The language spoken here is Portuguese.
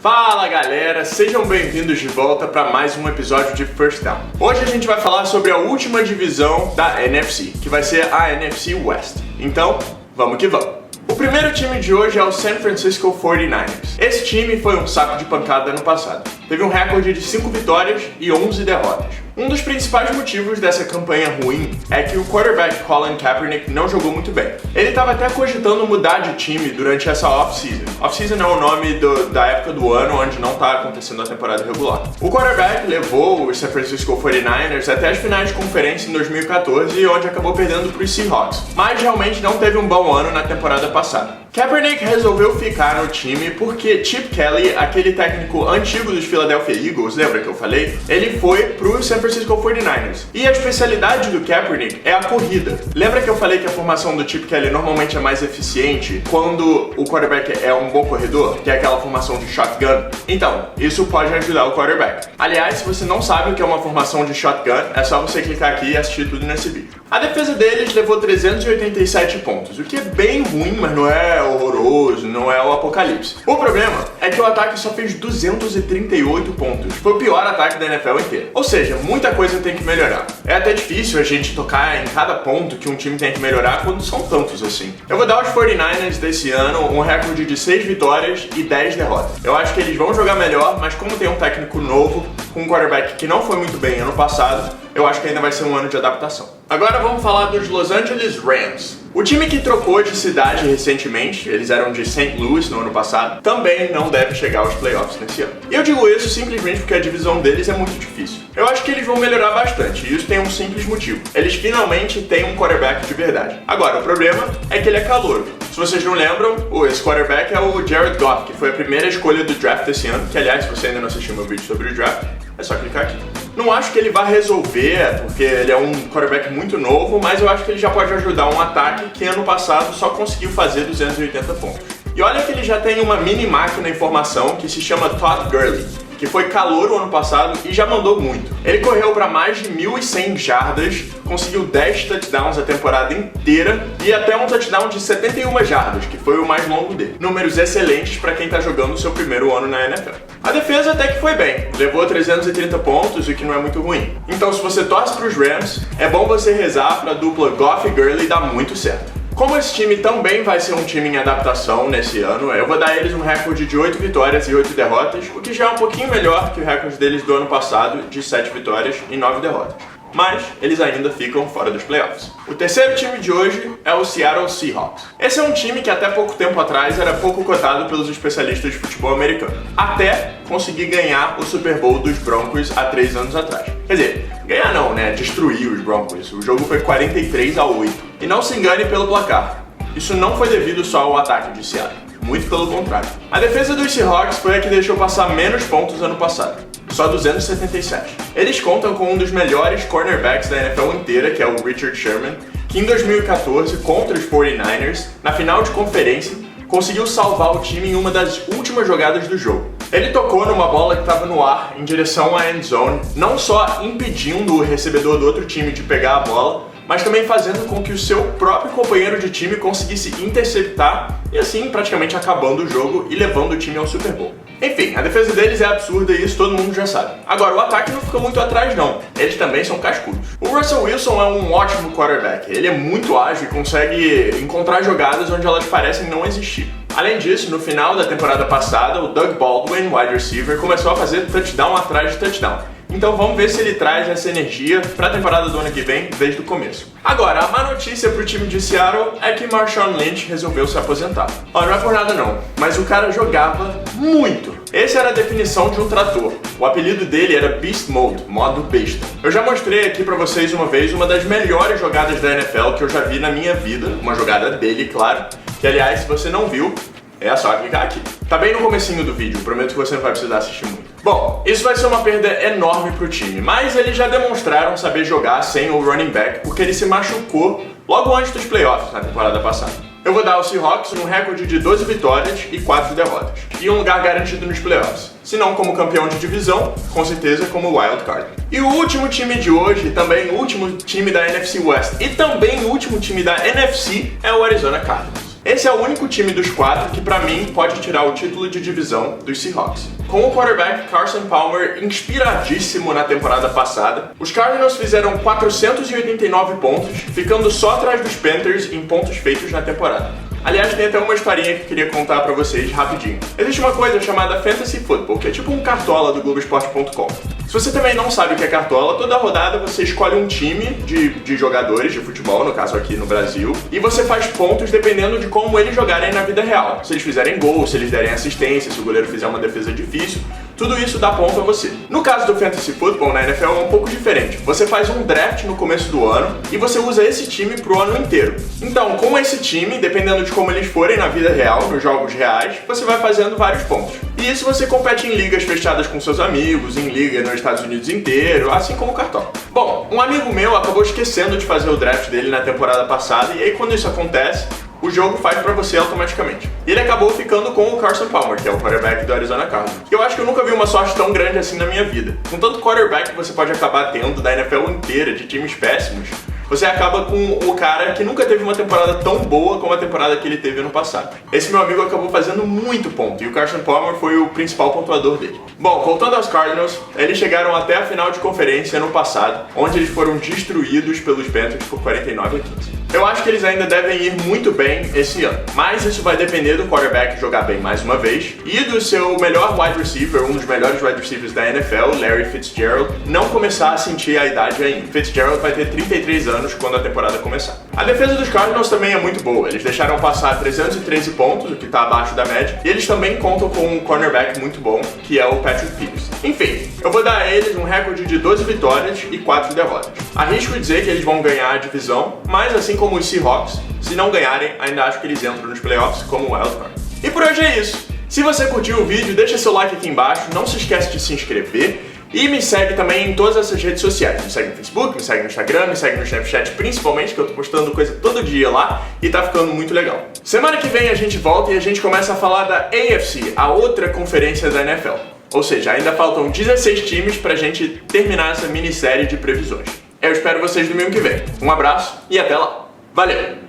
Fala galera, sejam bem-vindos de volta para mais um episódio de First Down. Hoje a gente vai falar sobre a última divisão da NFC, que vai ser a NFC West. Então, vamos que vamos! O primeiro time de hoje é o San Francisco 49ers. Esse time foi um saco de pancada ano passado. Teve um recorde de 5 vitórias e 11 derrotas. Um dos principais motivos dessa campanha ruim é que o quarterback Colin Kaepernick não jogou muito bem. Ele estava até cogitando mudar de time durante essa off-season. Off-season é o nome da época do ano onde não está acontecendo a temporada regular. O quarterback levou os San Francisco 49ers até as finais de conferência em 2014, onde acabou perdendo para os Seahawks, mas realmente não teve um bom ano na temporada passada. Kaepernick resolveu ficar no time porque Chip Kelly, aquele técnico antigo dos Philadelphia Eagles, lembra que eu falei? Ele foi pro San Francisco 49ers. E a especialidade do Kaepernick é a corrida. Lembra que eu falei que a formação do Chip Kelly normalmente é mais eficiente quando o quarterback é um bom corredor, que é aquela formação de shotgun? Então, isso pode ajudar o quarterback. Aliás, se você não sabe o que é uma formação de shotgun, é só você clicar aqui e assistir tudo nesse vídeo. A defesa deles levou 387 pontos, o que é bem ruim, mas não é horroroso, não é o apocalipse. O problema é que o ataque só fez 238 pontos. Foi o pior ataque da NFL inteira. Ou seja, muita coisa tem que melhorar. É até difícil a gente tocar em cada ponto que um time tem que melhorar quando são tantos assim. Eu vou dar aos 49ers desse ano um recorde de 6 vitórias e 10 derrotas. Eu acho que eles vão jogar melhor, mas como tem um técnico novo, com um quarterback que não foi muito bem ano passado, eu acho que ainda vai ser um ano de adaptação. Agora vamos falar dos Los Angeles Rams. O time que trocou de cidade recentemente, eles eram de St. Louis no ano passado, também não deve chegar aos playoffs nesse ano. E eu digo isso simplesmente porque a divisão deles é muito difícil. Eu acho que eles vão melhorar bastante, e isso tem um simples motivo. Eles finalmente têm um quarterback de verdade. Agora, o problema é que ele é calouro. Se vocês não lembram, esse quarterback é o Jared Goff, que foi a primeira escolha do draft desse ano, que aliás, se você ainda não assistiu meu vídeo sobre o draft, é só clicar aqui. Não acho que ele vai resolver, porque ele é um quarterback muito novo, mas eu acho que ele já pode ajudar um ataque que ano passado só conseguiu fazer 280 pontos. E olha que ele já tem uma mini máquina em formação que se chama Todd Gurley, que foi calouro ano passado e já mandou muito. Ele correu para mais de 1.100 jardas, conseguiu 10 touchdowns a temporada inteira e até um touchdown de 71 jardas, que foi o mais longo dele. Números excelentes para quem está jogando o seu primeiro ano na NFL. A defesa até que foi bem, levou 330 pontos, o que não é muito ruim. Então se você torce para os Rams, é bom você rezar para a dupla Goff e Gurley dar muito certo. Como esse time também vai ser um time em adaptação nesse ano, eu vou dar a eles um recorde de 8 vitórias e 8 derrotas, o que já é um pouquinho melhor que o recorde deles do ano passado, de 7 vitórias e 9 derrotas. Mas eles ainda ficam fora dos playoffs. O terceiro time de hoje é o Seattle Seahawks. Esse é um time que até pouco tempo atrás era pouco cotado pelos especialistas de futebol americano, até conseguir ganhar o Super Bowl dos Broncos há 3 anos atrás. Quer dizer, ganhar não, né? Destruir os Broncos. O jogo foi 43-8. E não se engane pelo placar. Isso não foi devido só ao ataque de Seattle. Muito pelo contrário. A defesa dos Seahawks foi a que deixou passar menos pontos ano passado. Só 277. Eles contam com um dos melhores cornerbacks da NFL inteira, que é o Richard Sherman, que em 2014, contra os 49ers, na final de conferência, conseguiu salvar o time em uma das últimas jogadas do jogo. Ele tocou numa bola que estava no ar em direção à end zone, não só impedindo o recebedor do outro time de pegar a bola, mas também fazendo com que o seu próprio companheiro de time conseguisse interceptar e assim praticamente acabando o jogo e levando o time ao Super Bowl. Enfim, a defesa deles é absurda e isso todo mundo já sabe. Agora, o ataque não fica muito atrás não, eles também são cascudos. O Russell Wilson é um ótimo quarterback, ele é muito ágil e consegue encontrar jogadas onde elas parecem não existir. Além disso, no final da temporada passada, o Doug Baldwin, wide receiver, começou a fazer touchdown atrás de touchdown. Então vamos ver se ele traz essa energia para a temporada do ano que vem desde o começo. Agora, a má notícia para o time de Seattle é que Marshawn Lynch resolveu se aposentar. Ó, não é por nada não, mas o cara jogava muito. Essa era a definição de um trator. O apelido dele era Beast Mode, modo besta. Eu já mostrei aqui pra vocês uma vez uma das melhores jogadas da NFL que eu já vi na minha vida, uma jogada dele, claro, que aliás, se você não viu, é só clicar aqui. Tá bem no comecinho do vídeo, prometo que você não vai precisar assistir muito. Bom, isso vai ser uma perda enorme pro time, mas eles já demonstraram saber jogar sem o running back, porque ele se machucou logo antes dos playoffs na temporada passada. Eu vou dar ao Seahawks um recorde de 12 vitórias e 4 derrotas, e um lugar garantido nos playoffs. Se não como campeão de divisão, com certeza como wild card. E o último time de hoje, também o último time da NFC West e também o último time da NFC é o Arizona Cardinals. Esse é o único time dos 4 que, pra mim, pode tirar o título de divisão dos Seahawks. Com o quarterback Carson Palmer inspiradíssimo na temporada passada, os Cardinals fizeram 489 pontos, ficando só atrás dos Panthers em pontos feitos na temporada. Aliás, tem até uma historinha que eu queria contar pra vocês rapidinho. Existe uma coisa chamada Fantasy Football, que é tipo um cartola do Globoesporte.com. Se você também não sabe o que é cartola, toda rodada você escolhe um time de jogadores de futebol, no caso aqui no Brasil, e você faz pontos dependendo de como eles jogarem na vida real. Se eles fizerem gol, se eles derem assistência, se o goleiro fizer uma defesa difícil, tudo isso dá ponto a você. No caso do Fantasy Football, na NFL é um pouco diferente. Você faz um draft no começo do ano e você usa esse time pro ano inteiro. Então, com esse time, dependendo de como eles forem na vida real, nos jogos reais, você vai fazendo vários pontos. E isso você compete em ligas fechadas com seus amigos, em liga nos Estados Unidos inteiro, assim como o cartola. Bom, um amigo meu acabou esquecendo de fazer o draft dele na temporada passada, e aí quando isso acontece, o jogo faz pra você automaticamente. E ele acabou ficando com o Carson Palmer, que é o quarterback do Arizona Cardinals. Eu acho que eu nunca vi uma sorte tão grande assim na minha vida. Com tanto quarterback que você pode acabar tendo da NFL inteira, de times péssimos, você acaba com o cara que nunca teve uma temporada tão boa como a temporada que ele teve ano passado. Esse meu amigo acabou fazendo muito ponto, e o Carson Palmer foi o principal pontuador dele. Bom, voltando aos Cardinals, eles chegaram até a final de conferência ano passado, onde eles foram destruídos pelos Panthers por 49-15. Eu acho que eles ainda devem ir muito bem esse ano, mas isso vai depender do quarterback jogar bem mais uma vez e do seu melhor wide receiver, um dos melhores wide receivers da NFL, Larry Fitzgerald, não começar a sentir a idade ainda. Fitzgerald vai ter 33 anos quando a temporada começar. A defesa dos Cardinals também é muito boa. Eles deixaram passar 313 pontos, o que está abaixo da média, e eles também contam com um cornerback muito bom, que é o Patrick Peterson. Enfim, eu vou dar a eles um recorde de 12 vitórias e 4 derrotas. Arrisco dizer que eles vão ganhar a divisão, mas assim como os Seahawks, se não ganharem, ainda acho que eles entram nos playoffs como wildcard. E por hoje é isso. Se você curtiu o vídeo, deixa seu like aqui embaixo, não se esquece de se inscrever e me segue também em todas essas redes sociais. Me segue no Facebook, me segue no Instagram, me segue no Snapchat principalmente, que eu tô postando coisa todo dia lá e tá ficando muito legal. Semana que vem a gente volta e a gente começa a falar da AFC, a outra conferência da NFL. Ou seja, ainda faltam 16 times pra gente terminar essa minissérie de previsões. Eu espero vocês domingo que vem. Um abraço e até lá. Valeu!